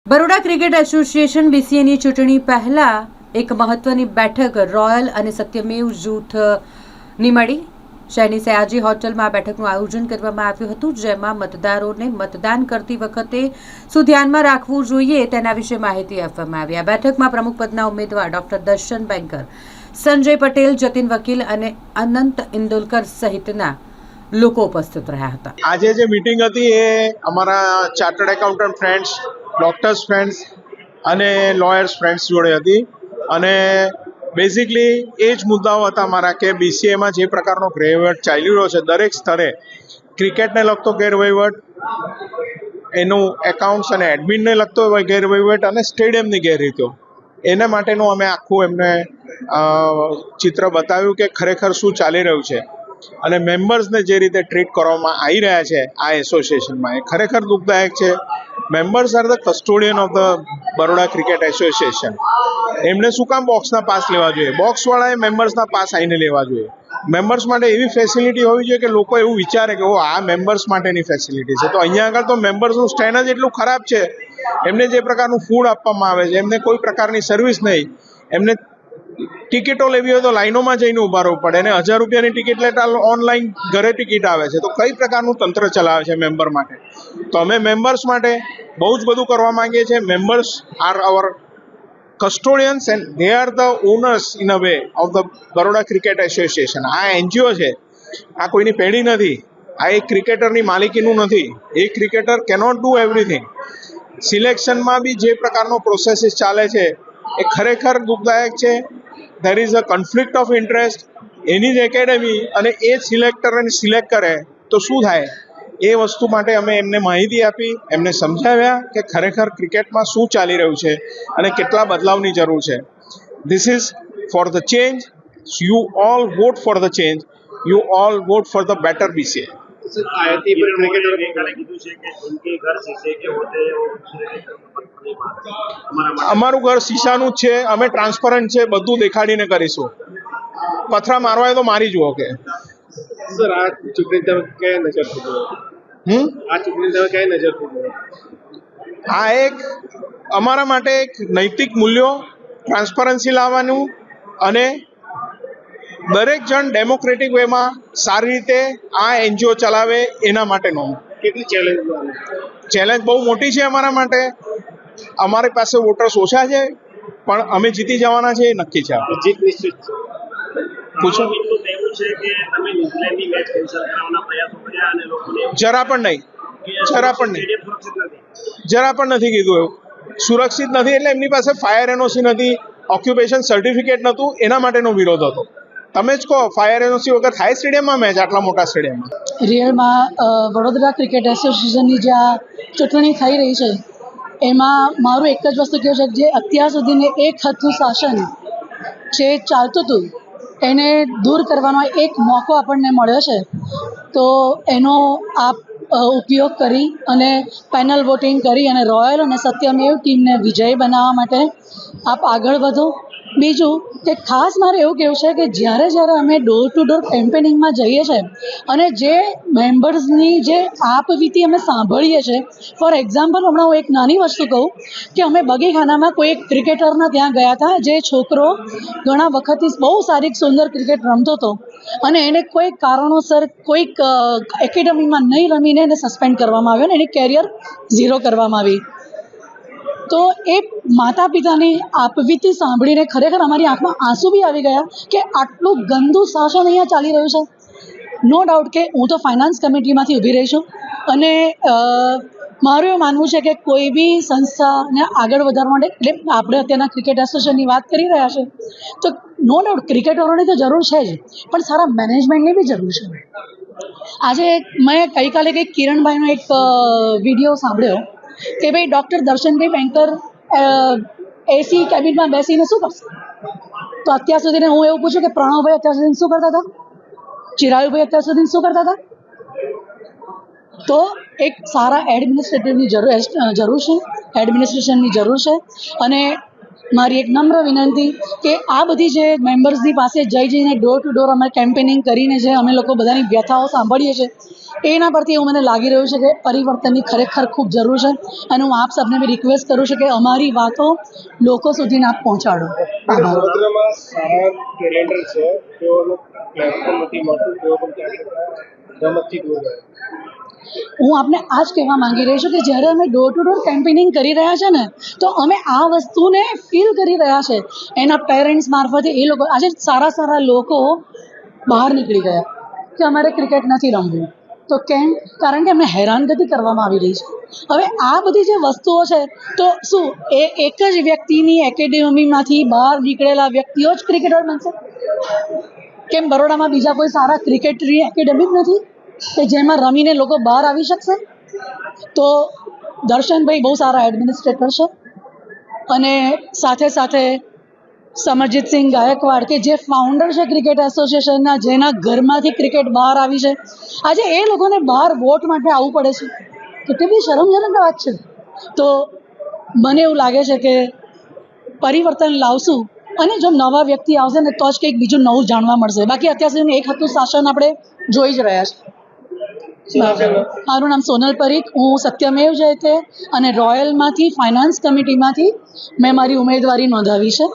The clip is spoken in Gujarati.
બરોડા ક્રિકેટ એસોસિએશન બીસીએની ચૂંટણી પહેલા એક મહત્વની બેઠક રોયલ અને સત્યમેવ જૂથની મળી. શહેરની સયાજી હોટલમાં આ બેઠકનું આયોજન કરવામાં આવ્યું હતું, જેમાં મતદારોને મતદાન કરતી વખતે શું ધ્યાનમાં રાખવું જોઈએ તેના વિશે માહિતી આપવામાં આવી. આ બેઠકમાં પ્રમુખ પદના ઉમેદવાર ડોક્ટર દર્શન બેંકર, સંજય પટેલ, જતીન વકીલ અને અનંત ઇન્દોલકર સહિતના લોકો ઉપસ્થિત રહ્યા હતા. આજે જે મીટિંગ હતી એ અમારા chartered accountant friends, doctors friends અને લોયર્સ ફ્રેન્ડ્સ જોડે હતી અને બેઝિકલી એ જ મુદ્દાઓ હતા અમારા કે બીસીએમાં જે પ્રકારનો ગેરવહીવટ ચાલી રહ્યો છે દરેક સ્તરે, ક્રિકેટને લગતો ગેરવહીવટ, એનું એકાઉન્ટ્સ અને એડમિનને લગતો ગેરવહીવટ અને સ્ટેડિયમની ગેરરીતિઓ, એના માટેનું અમે આખું એમને ચિત્ર બતાવ્યું કે ખરેખર શું ચાલી રહ્યું છે અને મેમ્બર્સને જે રીતે ટ્રીટ કરવામાં આવી રહ્યા છે આ એસોસિએશનમાં, એ ખરેખર દુઃખદાયક છે. Members are the custodian of the Baroda cricket association. એમને શું કામ બોક્સના પાસ લેવા જોઈએ? બોક્સવાળાએ મેમ્બર્સના પાસ આવીને લેવા જોઈએ. મેમ્બર્સ માટે એવી ફેસિલિટી હોવી જોઈએ કે લોકો એવું વિચારે કે ઓ આ મેમ્બર્સ માટેની ફેસિલિટી છે. તો અહીંયા આગળ તો મેમ્બર્સનું સ્ટેન્ડ જ એટલું ખરાબ છે. એમને જે પ્રકારનું ફૂડ આપવામાં આવે છે, એમને કોઈ પ્રકારની સર્વિસ નહીં. એમને ટિકિટો લેવી હોય તો લાઈનોમાં જઈને ઉભા રહેવું પડે અને 1000 રૂપિયાની ટિકિટ લેતા ઓનલાઈન ઘરે ટિકિટ આવે છે. તો કઈ પ્રકારનું તંત્ર ચલાવે છે મેમ્બર માટે? તો અમે મેમ્બર્સ માટે બહુ જ બધું કરવા માંગીએ છીએ. Members are our custodians and they are the owners in a way of the Baroda cricket association. આ એનજીઓ છે, આ કોઈની પેઢી નથી, આ એક ક્રિકેટરની માલિકીનું નથી. A cricketer cannot do everything. સિલેક્શનમાં બી જે પ્રકારનો પ્રોસેસીસ ચાલે છે એ ખરેખર દુઃખદાયક છે. There is a conflict of interest. એની જ એકેડેમી અને એ જ સિલેક્ટરને સિલેક્ટ કરે તો શું થાય? એ વસ્તુ માટે અમે એમને માહિતી આપી, એમને સમજાવ્યા કે ખરેખર ક્રિકેટમાં શું ચાલી રહ્યું છે અને કેટલા બદલાવની જરૂર છે. This is for the change. You all vote for the change. You all vote for the better BCA. અમારું ઘર શીશાનું જ છે. અમે ટ્રાન્સપરન્ટ છે, બધું દેખાડીને કરીશું. પથરા મારવા હોય તો મારી જુઓ કે સર આ ચૂંટણી તમે કઈ નજરથી જુઓ? આ ચૂંટણી તમે કઈ નજરથી જુઓ? આ એક અમારા માટે એક નૈતિક મૂલ્યો, ટ્રાન્સપરન્સી લાવવાનું અને દરેક જણ ડેમોક્રેટિક વેમાં સારી રીતે આ એનજીઓ ચલાવે એના માટેનો. કેટલી ચેલેન્જ બહુ મોટી છે અમારા માટે. અમારી પાસે વોટર્સ ઓછા છે પણ અમે જીતી જવાના છે એ નક્કી છે. જીત નિશ્ચિત છે. પૂછો. જરા પણ નહીં, જરા પણ નહીં, જરા પણ નથી કીધું એવું. સુરક્ષિત નથી એટલે એમની પાસે ફાયર એનઓસી નથી, ઓક્યુપેશન સર્ટિફિકેટ નહોતું, એના માટેનો વિરોધ હતો. તમે જ કહો, ફાયર એનઓસી વગર થાય સ્ટેડિયમમાં મેચ, આટલા મોટા સ્ટેડિયમમાં? રિયલમાં વડોદરા ક્રિકેટ એસોસિએશનની જે આ ચૂંટણી થઈ રહી છે એમાં મારું એક જ વસ્તુ કહેવું છે કે જે અત્યાર સુધીને એક હતું શાસન જે ચાલતું હતું એને દૂર કરવાનો એક મોકો આપણને મળ્યો છે. તો એનો આપ ઉપયોગ કરી અને પેનલ વોટિંગ કરી અને રોયલ અને સત્યમેવ ટીમને વિજય બનાવવા માટે આપ આગળ વધો. બીજું કે ખાસ મારે એવું કહેવું છે કે જ્યારે અમે ડોર ટુ ડોર કેમ્પેનિંગમાં જઈએ છીએ અને જે મેમ્બર્સની જે આપવીતી અમે સાંભળીએ છીએ, ફોર એક્ઝામ્પલ હમણાં હું એક નાની વસ્તુ કહું કે અમે બગીખાનામાં કોઈ એક ક્રિકેટરના ત્યાં ગયા હતા જે છોકરો ઘણા વખતથી બહુ સારી સુંદર ક્રિકેટ રમતો હતો અને એને કોઈક કારણોસર કોઈક એકેડમીમાં નહીં રમીને એને સસ્પેન્ડ કરવામાં આવ્યો અને એની કેરિયર ઝીરો કરવામાં આવી. તો એ માતા પિતાની આપવીતી સાંભળીને ખરેખર અમારી આંખમાં આંસુ બી આવી ગયા કે આટલું ગંદુ શાસન અહીંયા ચાલી રહ્યું છે. નો ડાઉટ કે હું તો ફાઇનાન્સ કમિટીમાંથી ઊભી રહી છું અને મારું એવું માનવું છે કે કોઈ બી સંસ્થાને આગળ વધારવા માટે, એટલે આપણે અત્યારના ક્રિકેટ એસોસિએશનની વાત કરી રહ્યા છે તો નો ડાઉટ ક્રિકેટરોની તો જરૂર છે જ, પણ સારા મેનેજમેન્ટની બી જરૂર છે. આજે મેં ગઈકાલે કંઈક કિરણભાઈનો એક વિડીયો સાંભળ્યો કે ભાઈ ડૉક્ટર દર્શનભાઈ બેંકર એસી કેબિનમાં બેસીને શું કરશે? તો અત્યાર સુધીને હું એવું પૂછું કે પ્રણવભાઈ અત્યાર સુધી શું કરતા હતા? ચિરાયુભાઈ અત્યાર સુધી શું કરતા હતા? તો એક સારા એડમિનિસ્ટ્રેટિવની જરૂર છે, એડમિનિસ્ટ્રેશનની જરૂર છે અને મારી એક નમ્ર વિનંતી કે આ બધી જે મેમ્બર્સની પાસે જઈને ડોર ટુ ડોર અમે કેમ્પેનિંગ કરીને જે અમે લોકો બધાની વ્યથાઓ સાંભળીએ છીએ એના પરથી એવું મને લાગી રહ્યું છે કે પરિવર્તનની ખરેખર ખૂબ જરૂર છે અને હું આપ સબને બી રિક્વેસ્ટ કરું છું કે અમારી વાતો લોકો સુધીને આપ પહોંચાડો. આભાર. વડોદરામાં સારા ટેલેન્ટર છે તેઓનું પ્લેટફોર્મ નથી મળતું, તેઓ પણ ક્યાંક રમતથી દૂર રહે. હું આપને આ જ કહેવા માંગી રહી છું કે જ્યારે અમે ડોર ટુ ડોર કેમ્પેનિંગ કરી રહ્યા છે ને તો અમે આ વસ્તુને ફીલ કરી રહ્યા છે એના પેરેન્ટ્સ મારફતે. એ લોકો આજે સારા લોકો બહાર નીકળી ગયા કે અમારે ક્રિકેટ નથી રમવું. તો કેમ? કારણ કે અમને હેરાનગતિ કરવામાં આવી રહી છે. હવે આ બધી જે વસ્તુઓ છે તો શું એ એક જ વ્યક્તિની એકેડેમીમાંથી બહાર નીકળેલા વ્યક્તિઓ જ ક્રિકેટર બનશે? કેમ બરોડામાં બીજા કોઈ સારા ક્રિકેટની એકેડેમી જ નથી કે જેમાં રમીને લોકો બહાર આવી શકશે? તો દર્શનભાઈ બહુ સારા એડમિનિસ્ટ્રેટર છે અને સાથે સમરજીતસિંહ ગાયકવાડ કે જે ફાઉન્ડર છે ક્રિકેટ એસોસિએશનના, જેના ઘરમાંથી ક્રિકેટ બહાર આવી છે, આજે એ લોકોને બહાર વોટ માટે આવવું પડે છે. કેટલી બી શરમજનક વાત છે. તો મને એવું લાગે છે કે પરિવર્તન લાવશું અને જો નવા વ્યક્તિ આવશે ને તો જ કંઈક બીજું નવું જાણવા મળશે. બાકી અત્યાર સુધી એક હતું શાસન આપણે જોઈ જ રહ્યા છીએ. મારું નામ સોનલ પરીખ, હું સત્યમેવ જયતે અને રોયલમાંથી ફાઇનાન્સ કમિટીમાંથી મેં મારી ઉમેદવારી નોંધાવી છે.